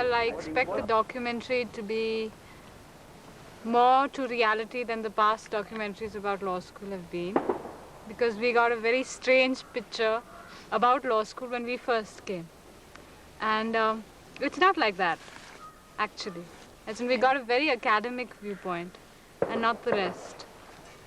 well, I expect the documentary to be more to reality than the past documentaries about law school have been, because we got a very strange picture about law school when we first came. And it's not like that, actually. As in, we got a very academic viewpoint and not the rest.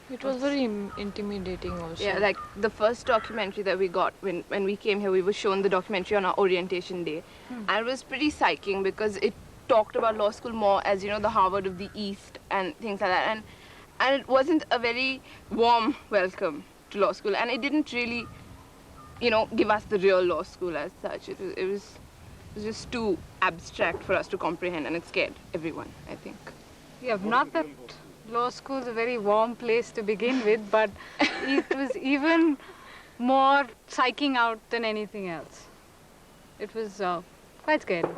It was very intimidating also. Yeah, like the first documentary that we got when we came here, we were shown the documentary on our orientation day. And it was pretty psyching because it talked about law school more as, you know, the Harvard of the East and things like that. And it wasn't a very warm welcome to law school. And it didn't really, you know, give us the real law school as such. It was just too abstract for us to comprehend, and it scared everyone, I think. Yeah, not that law school is a very warm place to begin with, but it was even more psyching out than anything else. It was quite scary.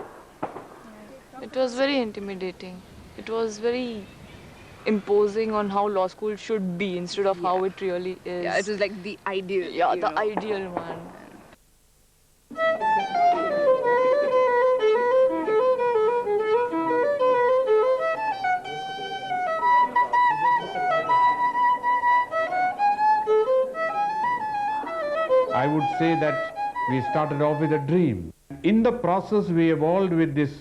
It was very intimidating. It was very imposing on how law school should be instead of how it really is. Yeah, it was like the ideal. Yeah, the ideal one. I would say that we started off with a dream. In the process, we evolved with this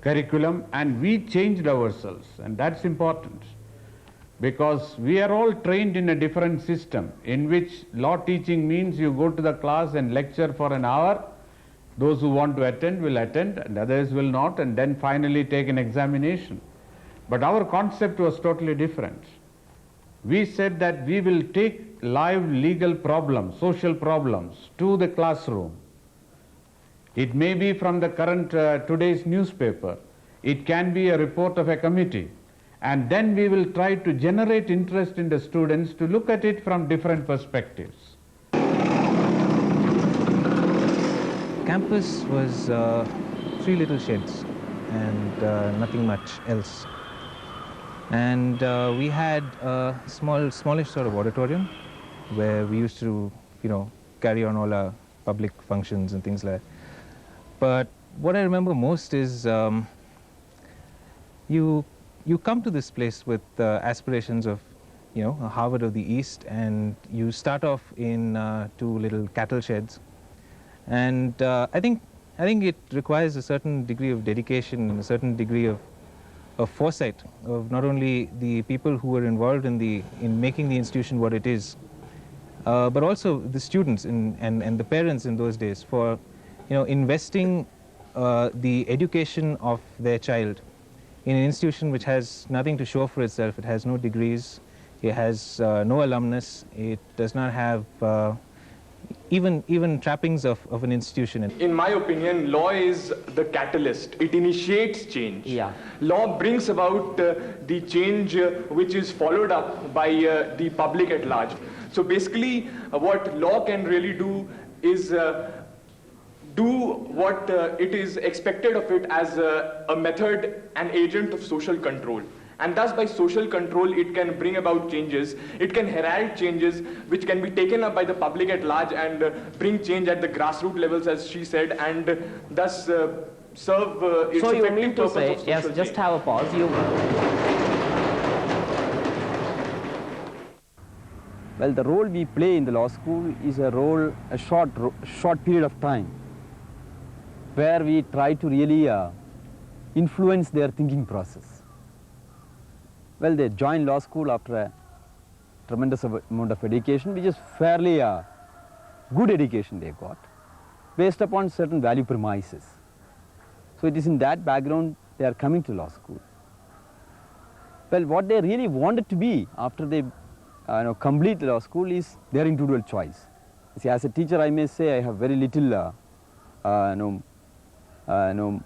curriculum and we changed ourselves, and that's important because we are all trained in a different system in which law teaching means you go to the class and lecture for an hour. Those who want to attend will attend and others will not, and then finally take an examination. But our concept was totally different. We said that we will take live legal problems, social problems to the classroom. It may be from the current today's newspaper. It can be a report of a committee. And then we will try to generate interest in the students to look at it from different perspectives. Campus was 3 little sheds and nothing much else. And we had a smallish sort of auditorium where we used to, carry on all our public functions and things like that. But what I remember most is you come to this place with aspirations of, a Harvard of the East, and you start off in 2 little cattle sheds. And I think it requires a certain degree of dedication and a certain degree of foresight of not only the people who were involved in making the institution what it is, but also the students and the parents in those days for investing the education of their child in an institution which has nothing to show for itself. It has no degrees, it has no alumnus, it does not have even trappings of an institution. In my opinion, law is the catalyst. It initiates change. Yeah. Law brings about the change which is followed up by the public at large. So basically, what law can really do is do what it is expected of it as a method, an agent of social control. And thus by social control, it can bring about changes. It can herald changes which can be taken up by the public at large and bring change at the grassroots levels, as she said, and thus serve its so you effective mean to purpose say, of social yes, change. just have a pause. Well, the role we play in the law school is a short period of time where we try to really influence their thinking process. Well, they join law school after a tremendous amount of education, which is fairly good education they got, based upon certain value premises. So it is in that background they are coming to law school. Well, what they really wanted to be after they complete law school is their individual choice. See, as a teacher, I may say I have very little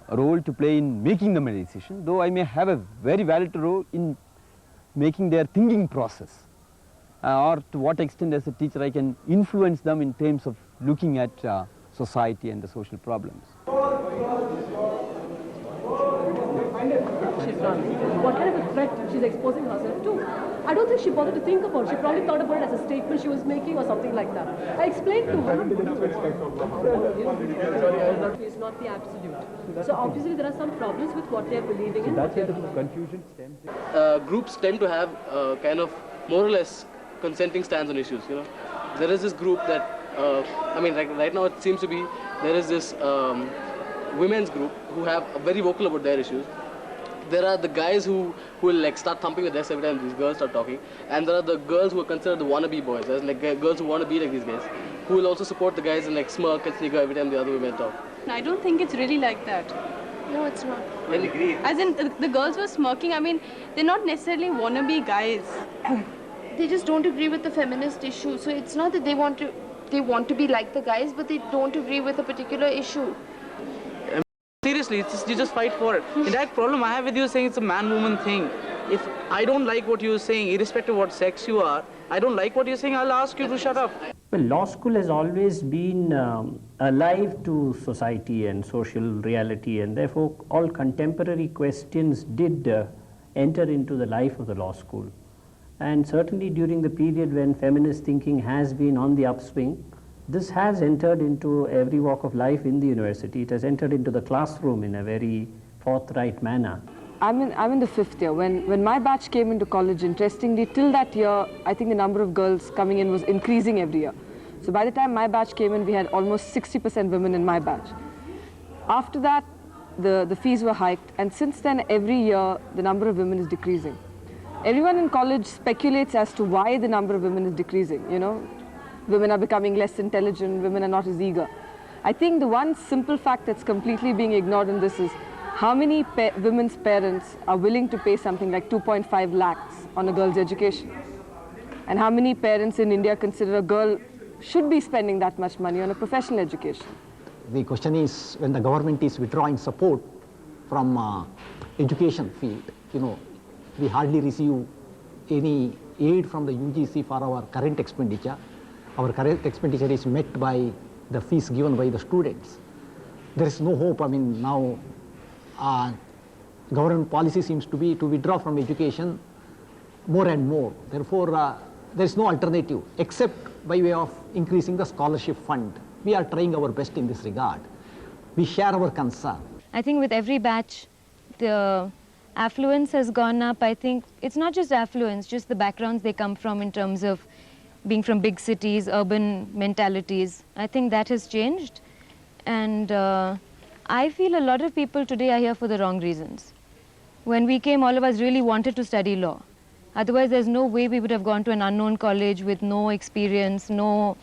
role to play in making them a decision, though I may have a very valid role in making their thinking process, or to what extent as a teacher I can influence them in terms of looking at society and the social problems. running, what kind of a threat she's exposing herself to. I don't think she bothered to think about it. She probably thought about it as a statement she was making or something like that. I explained to her. It's not the absolute. So obviously there are some problems with what they're believing in. That's where the confusion stems. Groups tend to have kind of more or less consenting stands on issues, you know. There is this group that, I mean, right now it seems to be, there is this women's group who have very vocal about their issues. There are the guys who will like start thumping the desk every time these girls start talking, and there are the girls who are considered the wannabe boys, as like girls who want to be like these guys, who will also support the guys and like smirk and sneer every time the other women talk. I don't think it's really like that. No, it's not. As in, the girls were smirking. I mean, they're not necessarily wannabe guys. They just don't agree with the feminist issue. So it's not that they want to be like the guys, but they don't agree with a particular issue. Seriously, you just fight for it. The direct problem I have with you is saying it's a man-woman thing. If I don't like what you're saying, irrespective of what sex you are, I don't like what you're saying, I'll ask you to shut up. Well, law school has always been alive to society and social reality, and therefore all contemporary questions did enter into the life of the law school. And certainly during the period when feminist thinking has been on the upswing, this has entered into every walk of life in the university. It has entered into the classroom in a very forthright manner. I'm in the 5th year. When my batch came into college, interestingly, till that year, I think the number of girls coming in was increasing every year. So by the time my batch came in, we had almost 60% women in my batch. After that, the fees were hiked, and since then, every year, the number of women is decreasing. Everyone in college speculates as to why the number of women is decreasing, you know. Women are becoming less intelligent, women are not as eager. I think the one simple fact that's completely being ignored in this is how many women's parents are willing to pay something like 2.5 lakhs on a girl's education? And how many parents in India consider a girl should be spending that much money on a professional education? The question is, when the government is withdrawing support from education field, you know, we hardly receive any aid from the UGC for our current expenditure. Our current expenditure is met by the fees given by the students. There is no hope. I mean, now government policy seems to be to withdraw from education more and more. Therefore, there is no alternative except by way of increasing the scholarship fund. We are trying our best in this regard. We share our concern. I think with every batch, the affluence has gone up. I think it's not just affluence, just the backgrounds they come from in terms of being from big cities, urban mentalities. I think that has changed. And I feel a lot of people today are here for the wrong reasons. When we came, all of us really wanted to study law. Otherwise, there's no way we would have gone to an unknown college with no experience, no,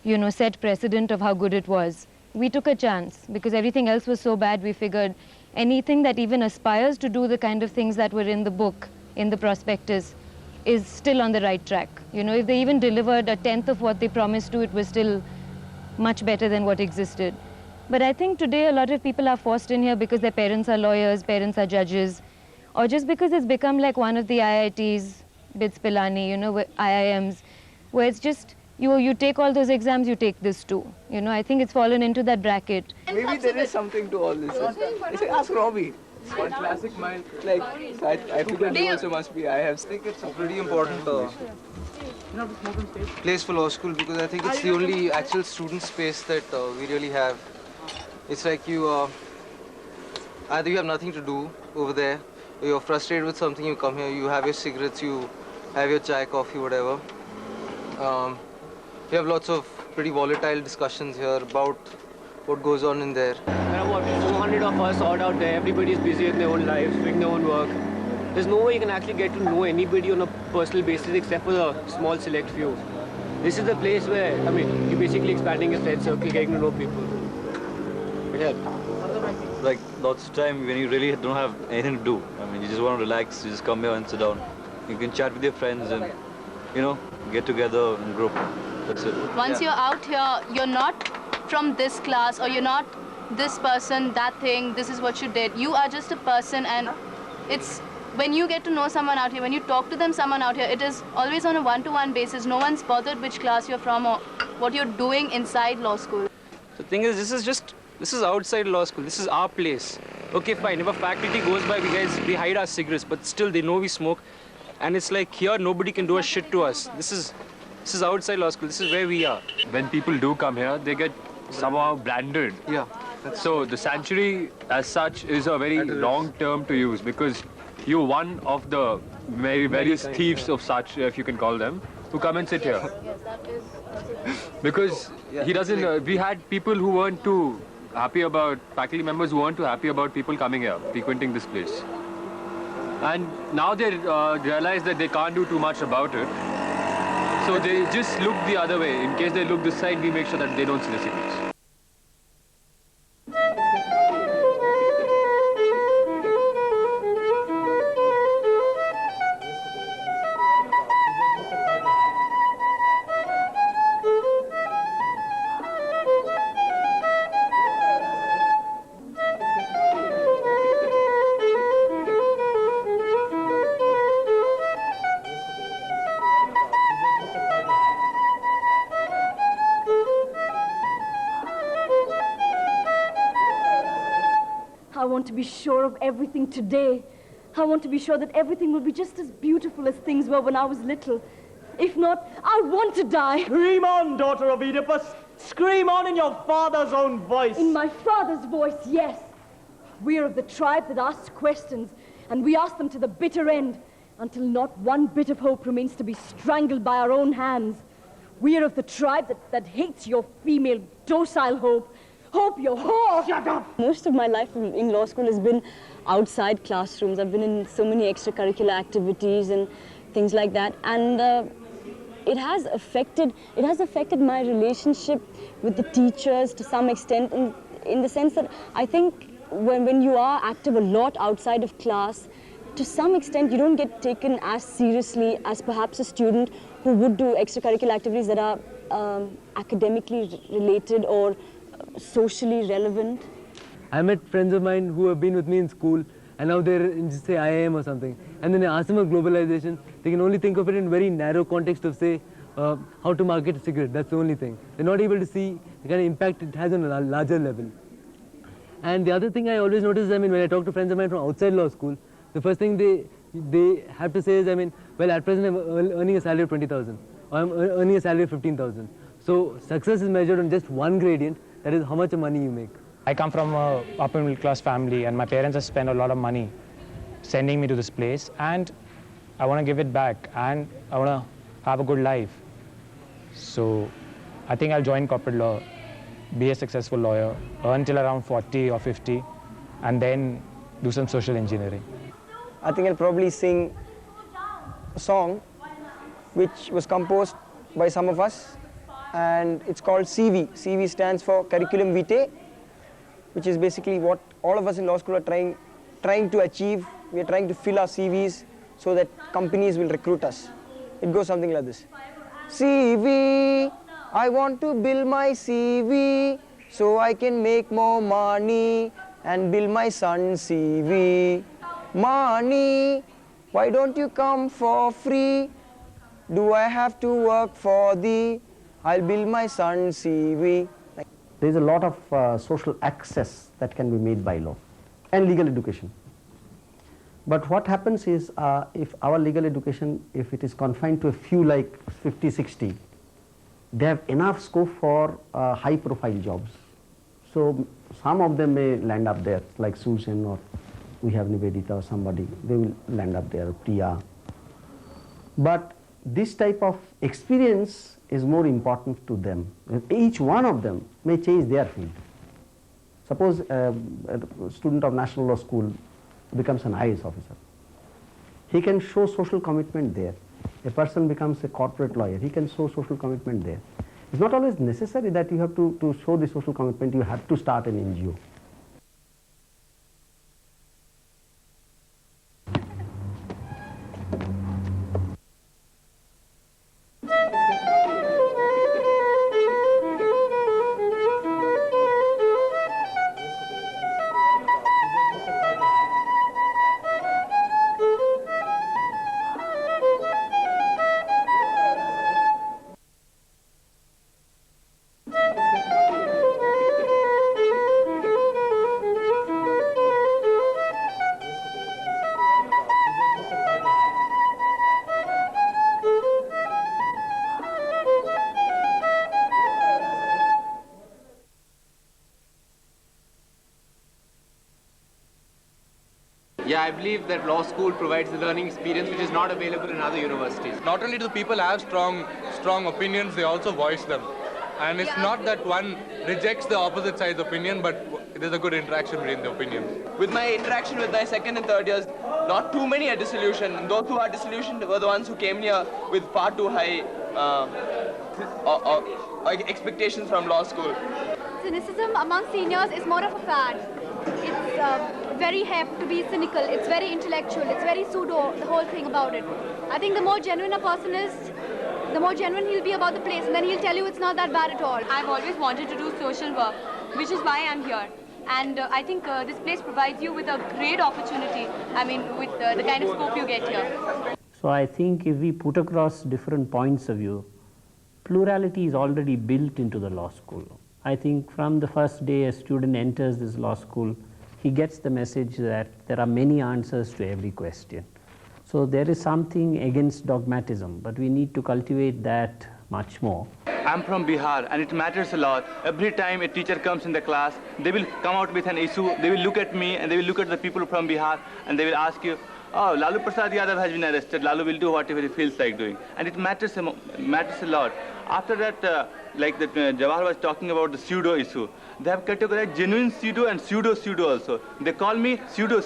you know, set precedent of how good it was. We took a chance because everything else was so bad. We figured anything that even aspires to do the kind of things that were in the book, in the prospectus, is still on the right track. You know, if they even delivered a tenth of what they promised to, it was still much better than what existed. But I think today a lot of people are forced in here because their parents are lawyers, parents are judges, or just because it's become like one of the IITs, BITS Pilani, you know, IIMs, where it's just, you take all those exams, you take this too. You know, I think it's fallen into that bracket. Maybe there is something to all this. Ask Robbie. One classic mind. Like, I figured you also must be. I think it's a pretty important place for law school because I think it's the only actual student space that we really have. It's like you, either you have nothing to do over there, or you're frustrated with something, you come here, you have your cigarettes, you have your chai, coffee, whatever. You have lots of pretty volatile discussions here about what goes on in there. There are what, 400 of us all out there, everybody's busy with their own lives, doing their own work. There's no way you can actually get to know anybody on a personal basis except for a small select few. This is the place where, I mean, you're basically expanding your friend circle, getting to know people. Yeah, like lots of time when you really don't have anything to do. I mean, you just want to relax, you just come here and sit down. You can chat with your friends and, you know, get together in a group. That's it. Once you're out here, you're not from this class or you're not this person, that thing, this is what you did. You are just a person, and it's when you get to know someone out here, when you talk to them, someone out here, it is always on a one-to-one basis. No one's bothered which class you're from or what you're doing inside law school. The thing is, this is outside law school. This is our place. okay, fine, if a faculty goes by, we hide our cigarettes, but still they know we smoke. And it's like here, nobody can do a shit to us. This is outside law school. This is where we are. When people do come here, they get somehow branded. Yeah. So the sanctuary as such is a very wrong term to use because you're one of the various thieves of such, if you can call them, who come and sit here. Because he doesn't, we had people who weren't too happy about, faculty members who weren't too happy about people coming here, frequenting this place. And now they realize that they can't do too much about it. So they just look the other way. In case they look this side, we make sure that they don't see the cigarettes. I want to be sure of everything today. I want to be sure that everything will be just as beautiful as things were when I was little. If not, I want to die. Scream on, daughter of Oedipus. Scream on in your father's own voice. In my father's voice, yes. We're of the tribe that asks questions, and we ask them to the bitter end, until not one bit of hope remains to be strangled by our own hands. We are of the tribe that hates your female docile hope. Hope, you whore! Shut up! Most of my life in law school has been outside classrooms. I've been in so many extracurricular activities and things like that, and it has affected my relationship with the teachers to some extent, in the sense that I think when you are active a lot outside of class, to some extent you don't get taken as seriously as perhaps a student who would do extracurricular activities that are academically related or socially relevant. I met friends of mine who have been with me in school and now they're in, say, IIM or something. And then I ask them about globalization, they can only think of it in very narrow context of, say, how to market a cigarette. That's the only thing. They're not able to see the kind of impact it has on a larger level. And the other thing I always notice, I mean, when I talk to friends of mine from outside law school, the first thing they have to say is, I mean, well, at present I'm earning a salary of 20,000 or I'm earning a salary of 15,000. So success is measured on just one gradient, that is how much money you make. I come from a upper middle class family and my parents have spent a lot of money sending me to this place, and I want to give it back and I want to have a good life. So I think I'll join corporate law, be a successful lawyer, earn till around 40 or 50 and then do some social engineering. I think I'll probably sing a song which was composed by some of us, and it's called CV. CV stands for Curriculum Vitae, which is basically what all of us in law school are trying to achieve. We are trying to fill our CVs so that companies will recruit us. It goes something like this. CV, I want to build my CV so I can make more money and build my son's CV. Money, why don't you come for free? Do I have to work for thee? I'll build my son's CV. There is a lot of social access that can be made by law and legal education. But what happens is, if our legal education, if it is confined to a few like 50, 60, they have enough scope for high profile jobs. So some of them may land up there, like Susan, or we have Nivedita or somebody, they will land up there, Priya. But this type of experience is more important to them. Each one of them may change their field. Suppose a student of National Law School becomes an IAS officer. He can show social commitment there. A person becomes a corporate lawyer. He can show social commitment there. It's not always necessary that you have to show the social commitment. You have to start an NGO. I believe that law school provides the learning experience which is not available in other universities. Not only do people have strong opinions, they also voice them. And it's not that one rejects the opposite side's opinion, but there's a good interaction between the opinions. With my interaction with my second and third years, not too many are disillusioned. Those who are disillusioned were the ones who came here with far too high expectations from law school. Cynicism among seniors is more of a fad. It's very hep to be cynical. It's very intellectual. It's very pseudo, the whole thing about it. I think the more genuine a person is, the more genuine he'll be about the place, and then he'll tell you it's not that bad at all. I've always wanted to do social work, which is why I'm here. And I think this place provides you with a great opportunity, I mean, with the kind of scope you get here. So I think if we put across different points of view, plurality is already built into the law school. I think from the first day a student enters this law school, he gets the message that there are many answers to every question. So there is something against dogmatism, but we need to cultivate that much more. I'm from Bihar and it matters a lot. Every time a teacher comes in the class, they will come out with an issue, they will look at me and they will look at the people from Bihar and they will ask you, oh, Lalu Prasad Yadav has been arrested, Lalu will do whatever he feels like doing. And it matters a lot. After that, like that Jawahar was talking about the pseudo issue, they have categorized genuine pseudo and pseudo also. They call me pseudo.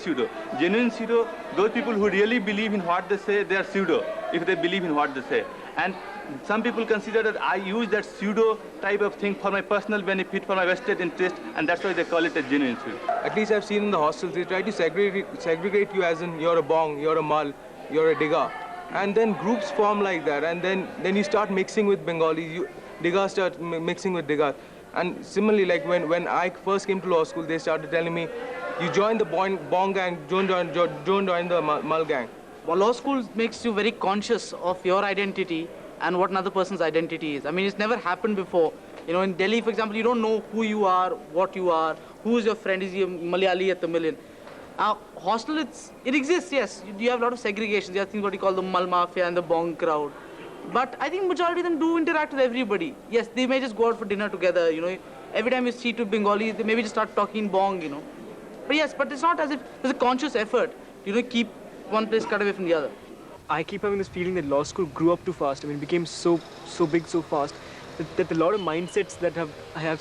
Genuine pseudo, those people who really believe in what they say, they are pseudo, if they believe in what they say. And some people consider that I use that pseudo type of thing for my personal benefit, for my vested interest, and that's why they call it a genuine pseudo. At least I've seen in the hostels, they try to segregate you as in you're a bong, you're a mal, you're a digger. And then groups form like that, and then you start mixing with Bengalis, Diggers start mixing with Diggers. And similarly, like when I first came to law school, they started telling me, you join the bong gang, don't join the mal gang. Well, law school makes you very conscious of your identity and what another person's identity is. I mean, it's never happened before. You know, in Delhi, for example, you don't know who you are, what you are, who is your friend, is he a Malayali or Tamilian. Hostel, it exists, yes. You have a lot of segregation. You have things what you call the mal mafia and the bong crowd. But I think majority of them do interact with everybody. Yes, they may just go out for dinner together, you know. Every time you see two Bengalis, they maybe just start talking bong, you know. But yes, but it's not as if there's a conscious effort, you know, keep one place cut away from the other. I keep having this feeling that law school grew up too fast. I mean, it became so big so fast that a lot of mindsets that have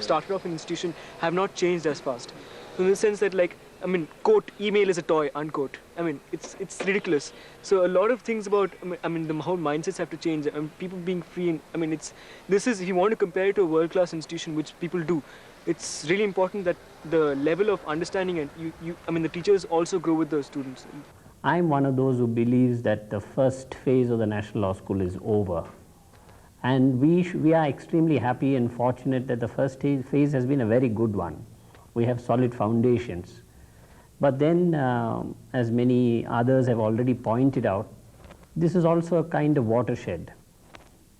started off in the institution have not changed as fast. In the sense that, like, I mean, quote, email is a toy, unquote. I mean, it's ridiculous. So a lot of things about, I mean, the whole mindsets have to change. I mean, people being free, and, I mean, this is, if you want to compare it to a world-class institution, which people do, it's really important that the level of understanding and I mean, the teachers also grow with the students. I'm one of those who believes that the first phase of the National Law School is over. And we are extremely happy and fortunate that the first phase has been a very good one. We have solid foundations. But then, as many others have already pointed out, this is also a kind of watershed.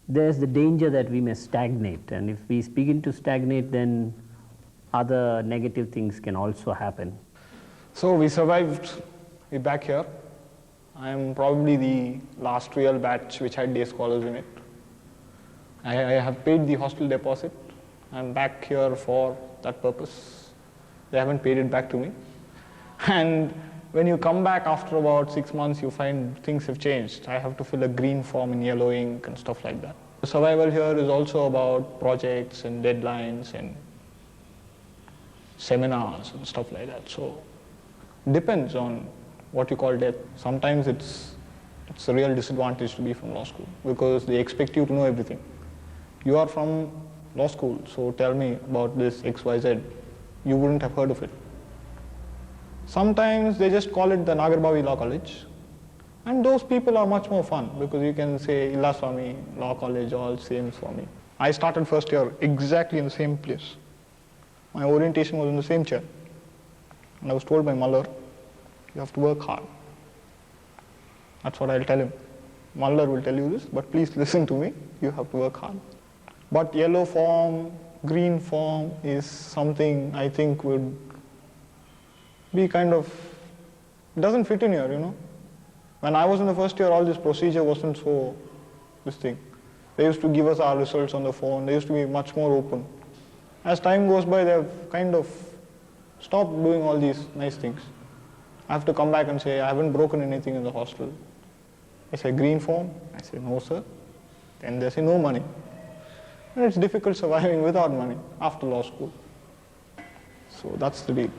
There's the danger that we may stagnate, and if we begin to stagnate, then other negative things can also happen. So we survived. We're back here. I am probably the last real batch which had day scholars in it. I have paid the hostel deposit. I'm back here for that purpose. They haven't paid it back to me. And when you come back after about 6 months, you find things have changed. I have to fill a green form in yellow ink and stuff like that. The survival here is also about projects and deadlines and seminars and stuff like that. So it depends on what you call death. Sometimes it's a real disadvantage to be from law school because they expect you to know everything. You are from law school, so tell me about this XYZ. You wouldn't have heard of it. Sometimes they just call it the Nagarbavi Law College, and those people are much more fun because you can say Illa Swami, Law College, all same Swami. I started first year exactly in the same place. My orientation was in the same chair. And I was told by Mallar, you have to work hard. That's what I'll tell him. Mallar will tell you this, but please listen to me, you have to work hard. But yellow form, green form is something I think would be kind of, doesn't fit in here, you know. When I was in the first year, all this procedure wasn't so, this thing. They used to give us our results on the phone, they used to be much more open. As time goes by, they've kind of stopped doing all these nice things. I have to come back and say, I haven't broken anything in the hostel. I say, green form? I say, no, sir. Then they say, no money. And it's difficult surviving without money after law school. So that's the deal.